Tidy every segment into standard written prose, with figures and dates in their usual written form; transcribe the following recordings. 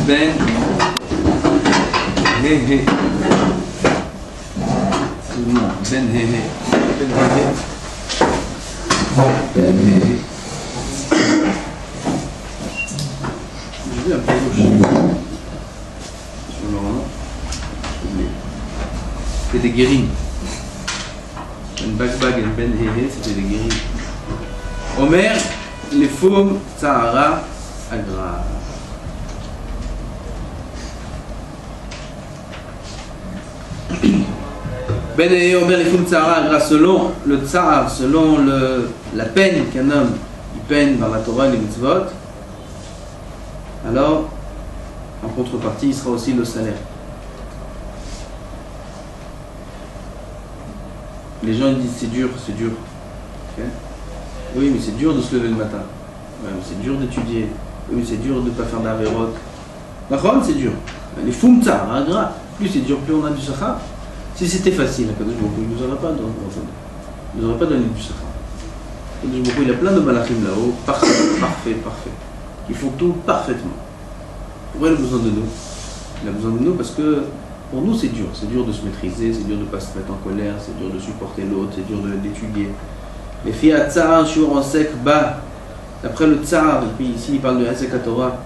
Ben He. Seulement Ben He. Ben He. J'ai vu un peu louche sur le nom. C'était des guérines. Un bagbag et un Ben He, c'était des guérines. Omer, les fum, Sahara, Agra. Ben et Omer, les fum, Sahara, Agra, selon le tsar, selon la peine qu'un homme il peine dans la Torah et les mitzvot, alors en contrepartie, il sera aussi le salaire. Les gens disent c'est dur. Okay. Oui, mais c'est dur de se lever le matin. Ouais, mais c'est dur d'étudier. Oui, mais c'est dur de ne pas faire d'avérot. D'accord, c'est dur. Les fumta, gras. Plus c'est dur, plus on a du sachar. Si c'était facile, il ne nous aurait pas donné. Il nous aurait pas donné du sachar. Il a plein de malachim là-haut. Parfait. Ils font tout parfaitement. Pourquoi il a besoin de nous? Il a besoin de nous parce que pour nous c'est dur. C'est dur de se maîtriser, c'est dur de ne pas se mettre en colère, c'est dur de supporter l'autre, c'est dur d'étudier. Les filles à tsar, shur en sec bas. D'après le tsar, et puis ici il parle de Hasek Torah.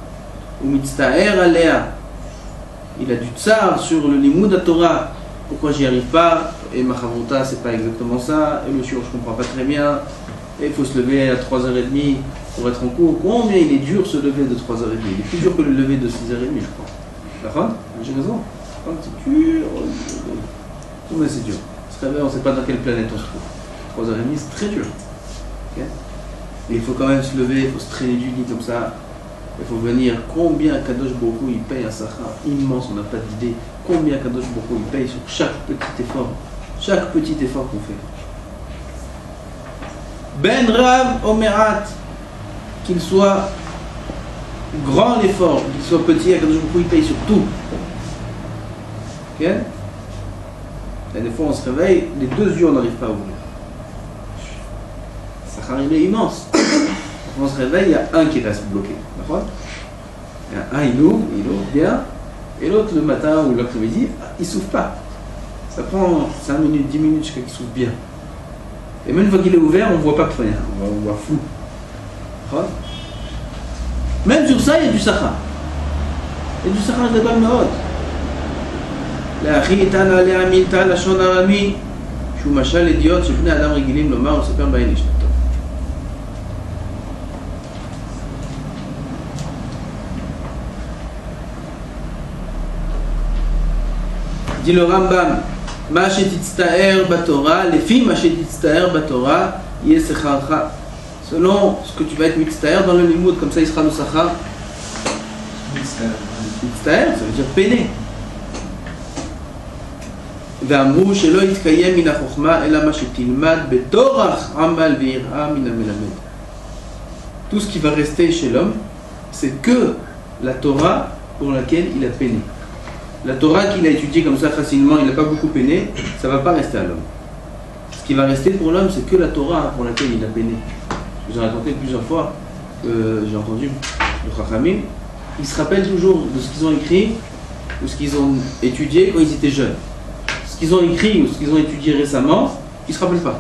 Ou mitztaher alea. Il a du tsar sur le limoud à Torah. Pourquoi j'y arrive pas? Et ma chavruta c'est pas exactement ça. Et le shur je comprends pas très bien. Et il faut se lever à 3h30 pour être en cours. Combien il est dur se lever de 3h30? Il est plus dur que le lever de 6h30 je crois. D'accord? J'ai raison. C'est dur. Combien c'est dur? Se réveiller, on ne sait pas dans quelle planète on se trouve. 3h30 c'est très dur. Okay? Et il faut quand même se lever, il faut se traîner du lit comme ça. Il faut venir. Combien Kadosh Baruch Hu il paye un sachar immense, on n'a pas d'idée. Combien Kadosh Baruch Hu il paye sur chaque petit effort. Chaque petit effort qu'on fait. Ben Rav Omerat, qu'il soit grand l'effort, qu'il soit petit, Kadosh Baruch Hu il paye sur tout. Ok? Et des fois on se réveille, les deux yeux on n'arrive pas à ouvrir. Sachar il est immense. On se réveille, il y a un qui reste bloqué. D'accord? Il y a un, il ouvre bien, et l'autre le matin ou l'après-midi, il ne s'ouvre pas. Ça prend 5 minutes, 10 minutes jusqu'à qu'il s'ouvre bien. Et même une fois qu'il est ouvert, on ne voit pas que rien, on voit flou. D'accord? Même sur ça, il y a du sachar. Il y a du sachar de la מאוד. לאחי איתן עליה מילתא לשון ארמי שהוא משל אידיוט שבני אדם רגילים לומר ולספר בהן אשתו. dit le Rambam, מה שתצטער בתורה, לפי מה שתצטער בתורה, יהיה שכרך. Selon ce que tu vas être מצטער dans le limoud, comme ça il sera le sachar. מצטער, ça veut dire peiner. ואמרו שלא יתקיים מן החוכמה אלא מה שתלמד בתורך עמל ויראה מן המלמד. Tout ce qui va rester chez l'homme, c'est que la Torah pour laquelle il a peiné. La Torah qu'il a étudiée comme ça facilement, il n'a pas beaucoup peiné, ça ne va pas rester à l'homme. Ce qui va rester pour l'homme, c'est que la Torah pour laquelle il a peiné. Je vous ai raconté plusieurs fois, j'ai entendu le Chachamim, ils se rappellent toujours de ce qu'ils ont écrit ou ce qu'ils ont étudié quand ils étaient jeunes. Ce qu'ils ont écrit ou ce qu'ils ont étudié récemment, ils ne se rappellent pas.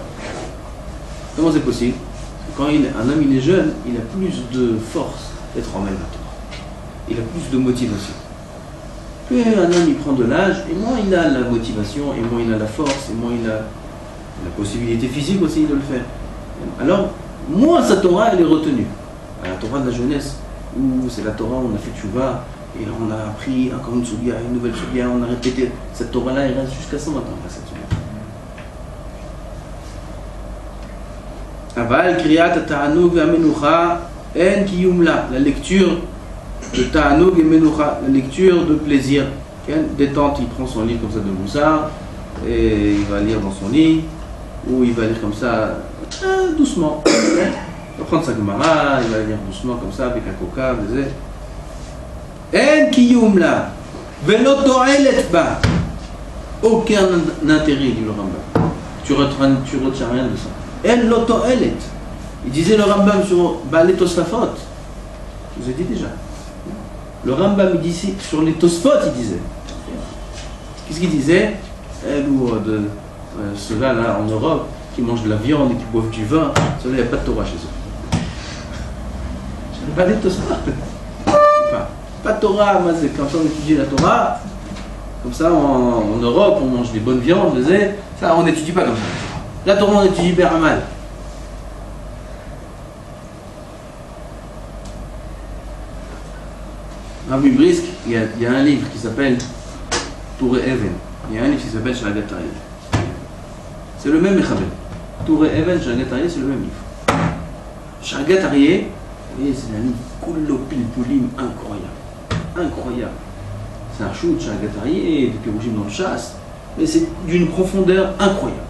Comment c'est possible? Quand un homme il est jeune, il a plus de force d'être en même temps. Il a plus de motivation. Plus un homme il prend de l'âge, et moins il a la motivation, et moins il a la force, et moins il a la possibilité physique aussi de le faire. Alors, moins sa Torah elle est retenue. La Torah de la jeunesse, où c'est la Torah où on a fait tchouva, et on a appris encore une soubia, une nouvelle soubia, on a répété. Cette Torah-là, elle reste jusqu'à 120 ans, cette soubia. Aval, kriyat, ta'anoug, amenucha, en kiyumla. La lecture de ta'anoug et menoucha, la lecture de plaisir. Détente, il prend son livre comme ça de Moussard, et il va lire dans son lit, ou il va lire comme ça, doucement. Il va prendre sa Gemara, il va lire doucement comme ça, avec un coca, des En kiyum la, velo to'elet ba. Aucun intérêt, dit le Rambam. Tu retiens rien de ça. En lo to'elet. Il disait le Rambam sur Baalei Tosafot. Je vous ai dit déjà. Le Rambam, il dit, sur les Tosfot, il disait. Qu'est-ce qu'il disait? Ceux-là, là, en Europe, qui mangent de la viande et qui boivent du vin, ceux-là, il n'y a pas de Torah chez eux. Je n'ai pas des Tosfot. Pas de Torah, moi, c'est quand on étudie la Torah, comme ça, en Europe, on mange des bonnes viandes, ça, on n'étudie pas comme ça. La Torah, on étudie Beramal. Rabbi Brisk, il y a un livre qui s'appelle Touré Even. Il y a un livre qui s'appelle Shragat Aryeh. C'est le même Mechaber. Touré Even, Shragat Aryeh, c'est le même livre. Shragat Aryeh, vous voyez, c'est un livre Kullo Pilpulim incroyable. Incroyable. C'est un shoot, Shragat Aryeh, des Pirouchim dans le chasse, mais c'est d'une profondeur incroyable.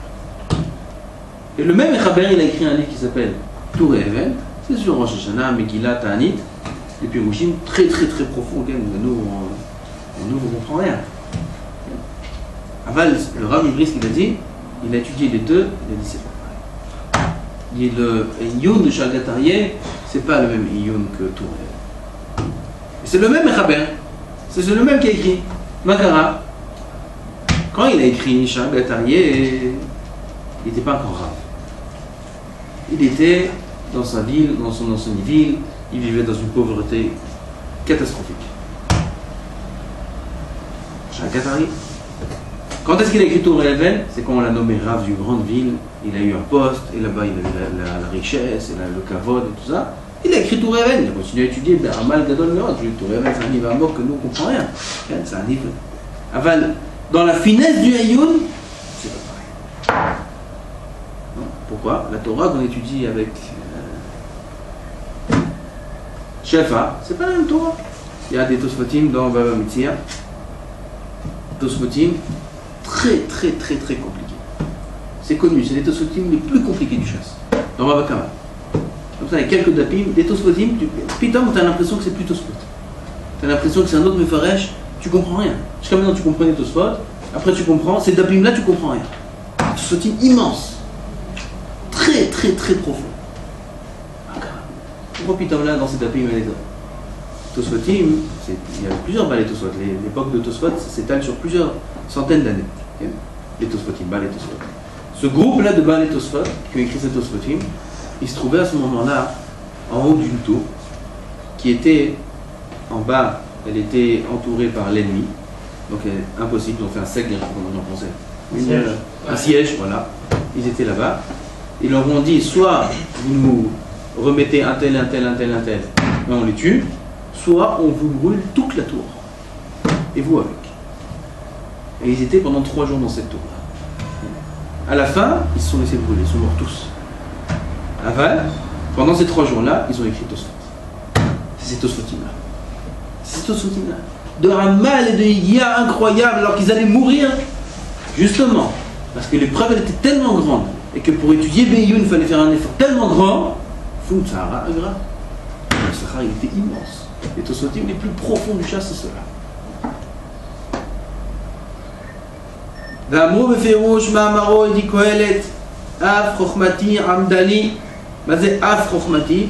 Et le même Mechaber, il a écrit un livre qui s'appelle Touré Even. C'est sur Rosh Hashanah, Megillah, Ta'anit. Et puis Pirouchim très très très profond auquel nous on comprend rien. Aval, le Rabbi Brisk, il a étudié les deux, il a dit c'est pas pareil. Il dit le Iyun de Shragat Aryeh, c'est pas le même Iyun que Touré. C'est le même Mechaber, c'est le même qui a écrit. Makara, quand il a écrit Shragat Aryeh, il n'était pas encore rave. Il était dans sa ville, dans son ancienne ville. Il vivait dans une pauvreté catastrophique. Shragat Aryeh. Quand est-ce qu'il a écrit Touré Even? C'est quand on l'a nommé Rav d'une grande ville. Il a eu un poste, et là-bas il a la richesse, et le kavod et tout ça. Il a écrit Touré Even. Il a continué à étudier Amal Gadol Meod. Touré Even, c'est un livre à mort que nous ne comprenons rien. C'est un livre. Aval, dans la finesse du Hayoun, c'est pas pareil. Non. Pourquoi? La Torah qu'on étudie avec Shefa, c'est pas la même Torah. Il y a des Tosfotim dans Baba Metzia. Tosfotim très très très très compliqués. C'est connu, c'est les Tosfotim les plus compliqués du chasse. Dans Baba Kama. Comme ça, il y a quelques dapim, des Tosfotim, Pitom, tu as l'impression que c'est plus Tosfot. Tu as l'impression que c'est un autre Mefaresh, tu comprends rien. Jusqu'à maintenant, tu comprenais Tosfot, après tu comprends, ces dapim-là, tu comprends rien. Tosfotim immense. Très très très profond. Pourquoi Pitom là dans ces dapim et les autres Tosfotim, il y a plusieurs balais Tosfot. L'époque de Tosfot s'étale sur plusieurs centaines d'années. Les Tosfotim, balais Tosfot. Ce groupe-là de balais Tosfot, qui ont écrit ces Tosfotim, il se trouvait à ce moment-là en haut d'une tour, qui était en bas, elle était entourée par l'ennemi, donc impossible, ils ont fait un sec, comment on en pensait un siège, voilà. Ils étaient là-bas. Ils leur ont dit, soit vous nous remettez un tel, et on les tue, soit on vous brûle toute la tour, et vous avec. Et ils étaient pendant 3 jours dans cette tour-là. À la fin, ils se sont laissés brûler, ils sont morts tous. Aval, pendant ces 3 jours-là, ils ont écrit Tosfot. C'est ces Tosfotim-là. C'est ces Tosfotim-là. De Ramal et de Higia incroyable, alors qu'ils allaient mourir, justement, parce que l'épreuve elle était tellement grande, et que pour étudier Beyoun, il fallait faire un effort tellement grand, Foum Sahara, Agra. Le Sahara, il était immense. Les Tosfotim les plus profonds du chasse, c'est ceux-là. ואמרו בפירוש מאמרו ידי קהלת אף חוכמתי עמדני. מה זה אף חוכמתי?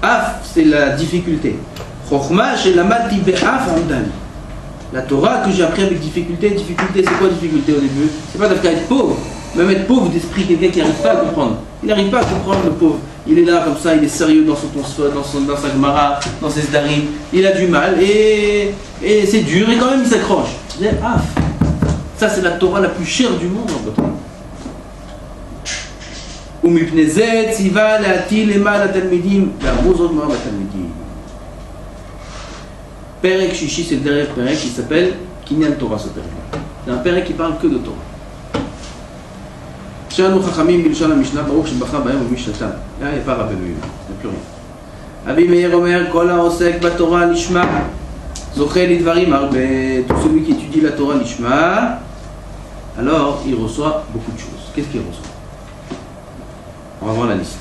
אף c'est la difficulté. חוכמה שלמדתי באף עמדני. La Torah que j'ai appris avec difficulté, c'est quoi difficulté au début? C'est pas d'être être pauvre, même être pauvre d'esprit, quelqu'un qui n'arrive pas à comprendre. Il n'arrive pas à comprendre le pauvre. Il est là comme ça, il est sérieux dans son Tosfot, dans sa Gemara, dans ses Zdarim. Il a du mal et c'est dur et quand même il s'accroche. C'est af. Ça, c'est la Torah la plus chère du monde en Batoum. ומפני זה ציווה להטיל למען התלמידים ואמרו זאת מאוד התלמידים. פרק שישי, c'est le dernier פרק qui s'appelle Kinyan Torah, ce pérec-là. C'est un pérec qui parle que de Torah. שאנו חכמים בלשון המשנה ברוך שבחר בהם ובמשנתם. là, il n'y a pas Rabbeinu, il n'y a plus rien. רבי מאיר אומר כל העוסק בתורה לשמה זוכה לדברים הרבה. Tout celui qui étudie la Torah לשמה, alors il reçoit beaucoup de choses. Qu'est-ce qu'il reçoit? On va voir la liste.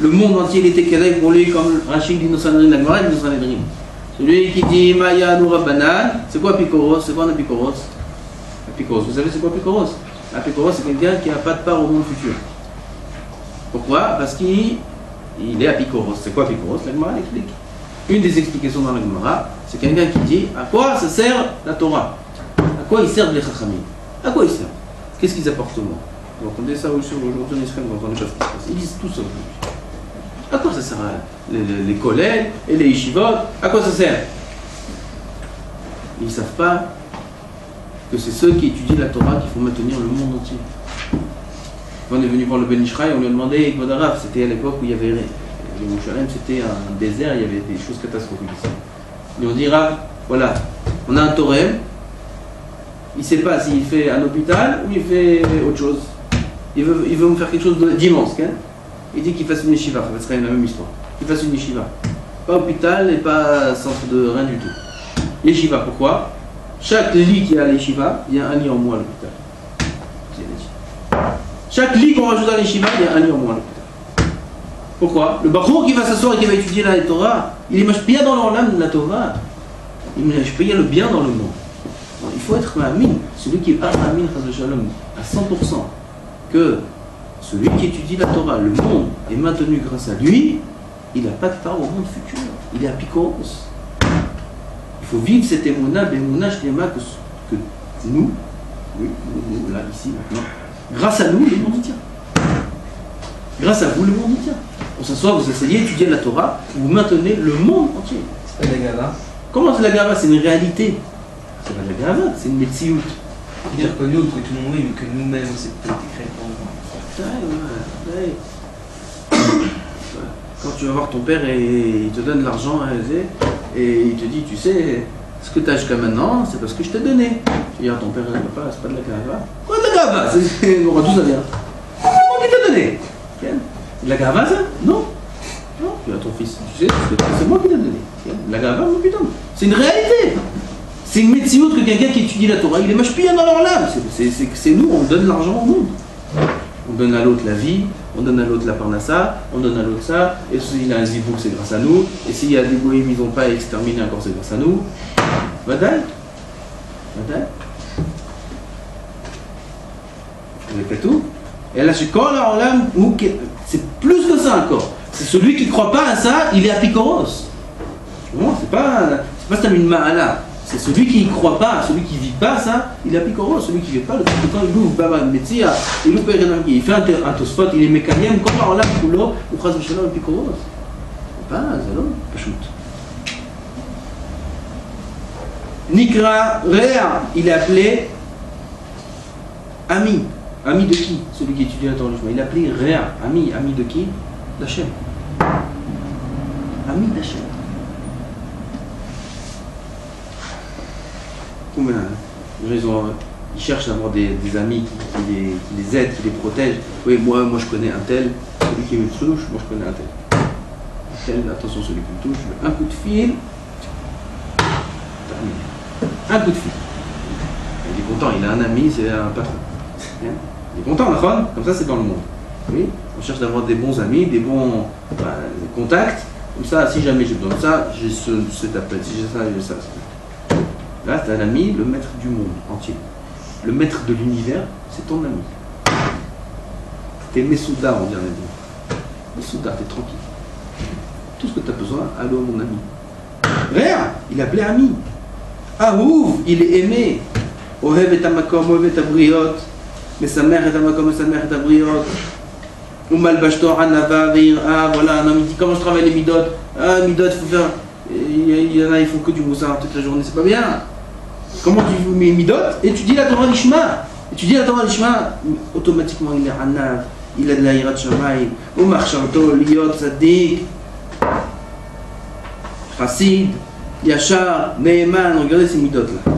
Le monde entier il était kedai pour lui, comme Rachid dit dans Sanhedrin, la Gemara dit dans Sanhedrin. Celui qui dit Maya Noura Banan, c'est quoi Picoros? C'est quoi un Picoros? Picoros, vous savez c'est quoi Picoros? Un Picoros c'est quelqu'un qui n'a pas de part au monde futur. Pourquoi? Parce qu'il il est apikoros. C'est quoi apikoros? La Gemara l'explique. Une des explications dans la Gemara, c'est quelqu'un qui dit à quoi ça sert la Torah? À quoi ils servent les Chachamim? À quoi ils servent? Qu'est-ce qu'ils apportent au monde? Vous entendez ça aujourd'hui en Israël, vous n'entendez pas ce qui se passe. Ils disent tout ça aujourd'hui. À quoi ça sert les collèges et les yeshivot? À quoi ça sert? Ils ne savent pas que c'est ceux qui étudient la Torah qui font maintenir le monde entier. Quand on est venu voir le Ben Ishraï, on lui a demandé, c'était à l'époque où il y avait le Yerushalayim, c'était un désert, il y avait des choses catastrophiques ici. Ils ont dit, Rav, voilà, on a un Torem, il ne sait pas s'il fait un hôpital ou il fait autre chose. Il veut me faire quelque chose d'immense. Hein? Il dit qu'il fasse une yeshiva, ça serait la même histoire. Qu'il fasse une yeshiva. Pas hôpital et pas centre de rien du tout. Yeshiva, pourquoi? Chaque lit qui est à l'yeshiva, il y a un lit en moins à l'hôpital. Chaque lit qu'on rajoute à l'yeshiva, il y a un lit en moins à l'hôpital. Pourquoi? Le bachour qui va s'asseoir et qui va étudier la Torah, il est mashpia dans l'âme de la Torah. Il est mashpia le bien dans le monde. Alors, il faut être amin, celui qui est pas amin à 100%, que celui qui étudie la Torah, le monde est maintenu grâce à lui, il n'a pas de part au monde futur. Il est apikoros. Il faut vivre cette émouna, l'émouna shlema que nous, oui, nous, là, ici, maintenant, grâce à nous, le monde y tient. Grâce à vous, le monde y tient. On s'assoit, vous essayez d'étudier la Torah, vous maintenez le monde entier. C'est pas la gava. Comment c'est la gava? C'est une réalité. C'est pas la gava, c'est une metsiout. Dire que nous, que tout le monde, oui, mais que nous-mêmes, c'est peut-être écrit pour nous. Ouais. Quand tu vas voir ton père et il te donne de l'argent et il te dit, tu sais, ce que tu as jusqu'à maintenant, c'est parce que je t'ai donné. Tu dis à ton père, papa, c'est pas de la gava. Quoi de la gava? On va tous ça vient. C'est moi qui t'ai donné. C'est de la gava ça? Non. Non, tu as ton fils, tu sais, c'est moi qui t'ai donné. La gava, mon putain. C'est une réalité. C'est une médecine que quelqu'un qui étudie la Torah, il est mashpia dans leur lame. C'est nous, on donne l'argent au monde. On donne à l'autre la vie, on donne à l'autre la parnassa, on donne à l'autre ça, et s'il a un zibouk, c'est grâce à nous, et s'il y a des goïms, ils n'ont pas exterminé encore, c'est grâce à nous. Vadaï. Vous avez tout. Et là, quand là, c'est plus que ça encore. C'est celui qui ne croit pas à ça, il est apikoros. C'est pas une ma'ala. C'est celui qui ne croit pas, celui qui ne vit pas ça, il est apikoros. Celui qui ne vit pas, quand il ouvre Baba Metzia, il ouvre il fait un tosfot, il est mécanienne, comme par là, ou chaz v'shalom apikoros. C'est pas, c'est l'homme, pas shoot. Nikra Réa, il est appelé ami. Ami de qui? Celui qui étudie la Torah. Il est appelé Réa. Ami de qui? D'Hachem. Ami d'Hachem. Combien? Ils cherchent à avoir des amis qui les aident, qui les protègent. Oui, moi je connais un tel, celui qui me touche, moi je connais un tel. Attention, celui qui me touche, un coup de fil. Un coup de fil. Il est content, il a un ami, c'est un patron. Il est content, comme ça c'est dans le monde. Oui, on cherche d'avoir des bons amis, des bons contacts. Comme ça, si jamais j'ai besoin de ça, j'ai cet appel. Si j'ai ça, j'ai ça. Là, c'est un ami, le maître du monde entier. Le maître de l'univers, c'est ton ami. T'es Messouda, on dirait bien. Messouda, t'es tranquille. Tout ce que tu as besoin, allô mon ami. Rien, il appelait ami. Aouv, il est aimé. Ohev et amakom, ohev et abriot. Mais sa mère est amakom, mais sa mère est abriot. Umal bashtor anava veira. Voilà, un homme dit comment je travaille les midot. Ah, midot, il faut faire. Il y en a, ils font que du moussard toute la journée, c'est pas bien. Comment tu mets midot? Et tu dis la Torah l'ishma. Et tu dis la Torah l'ishma, automatiquement il est anav, il a de la hirat shamay, ou marchanto, liot, sadik, chassid, yachar, neeman, regardez ces midot là.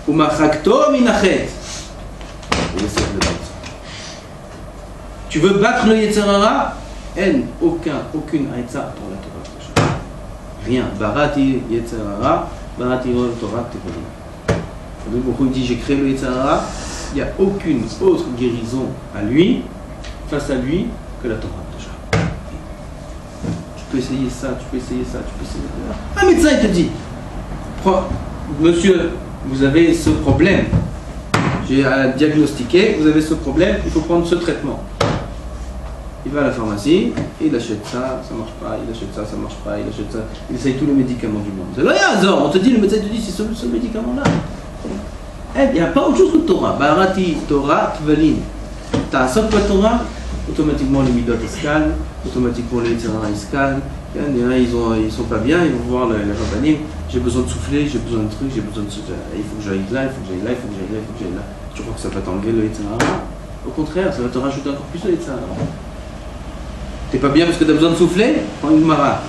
Ou marchakto minachet. Tu veux battre le Yetzirara? Aucune aïtza pour la Torah. Rien. Barati Yetzirara, Barati Torah Tevolim. Beaucoup dit j'ai créé le Yetzirara, il n'y a aucune autre guérison à lui, face à lui, que la Torah. Tu peux essayer ça, tu peux essayer ça, tu peux essayer ça. Un médecin il te dit, monsieur, vous avez ce problème. J'ai à diagnostiquer, vous avez ce problème, il faut prendre ce traitement. Il va à la pharmacie, il achète ça, ça marche pas, il achète ça, ça marche pas, il achète ça, il essaye tous les médicaments du monde. C'est là, hasard, on te dit, le médecin te dit, c'est ce médicament-là. Il n'y a pas autre chose que Torah. Barati, Torah, Tvalin. T'as ça pas Torah, automatiquement les midot se calment, automatiquement les tirara se calment. Il y en a, ils sont pas bien, ils vont voir la campagne. J'ai besoin de souffler, j'ai besoin de trucs, j'ai besoin de ce. Il faut que j'aille là, il faut que j'aille là, il faut que j'aille là, il faut que j'aille là. Tu crois que ça va t'enlever le tirara? Au contraire, ça va te rajouter encore plus le tirara. T'es pas bien parce que t'as besoin de souffler? Prends une mara.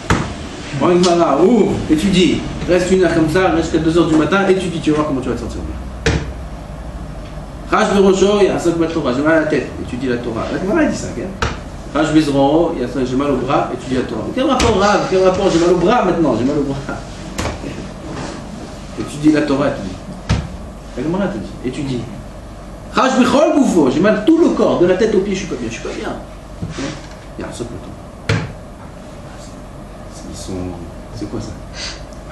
Prends une mara, ouvre, étudie. Reste une heure comme ça, reste jusqu'à 2h du matin, étudie, tu vas voir comment tu vas te sentir bien. Raj Berocho, il y a un Torah, j'ai mal à la tête, étudie la Torah. La Torah dit ça, Raj Bezro, j'ai mal au bras, étudie la Torah. Quel rapport, Rav? Quel rapport? J'ai mal au bras maintenant, j'ai mal au bras. Étudie la Torah, tu dis. La Gemara te dit, étudie. Raj Bechol Goufo, j'ai mal tout le corps, de la tête aux pieds, je suis pas bien, je suis pas bien. Il y a un socle Torah. Ils sont. C'est quoi ça?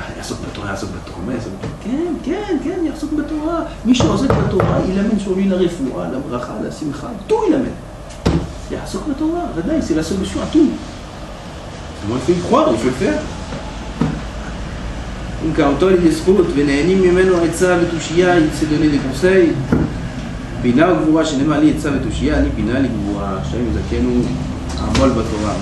Il y a un socle Torah, il y a un socle Torah, mais il y a un socle Torah. Michel Ozek Torah, il amène sur lui la refoua, la bracha, la simcha, tout il amène. Il y a un socle Torah, c'est la solution à tout. Il faut y croire, il faut le faire. Donc, quand on dit Esrout, Venayanim, Yemeno, Etza, Vetouchia, il s'est donné des conseils. Bina Gvura, Shenema, Li, Etza, Vetouchia, Ni Bina, Li Gvura, Shem, Zakenu, Amol, Batorah.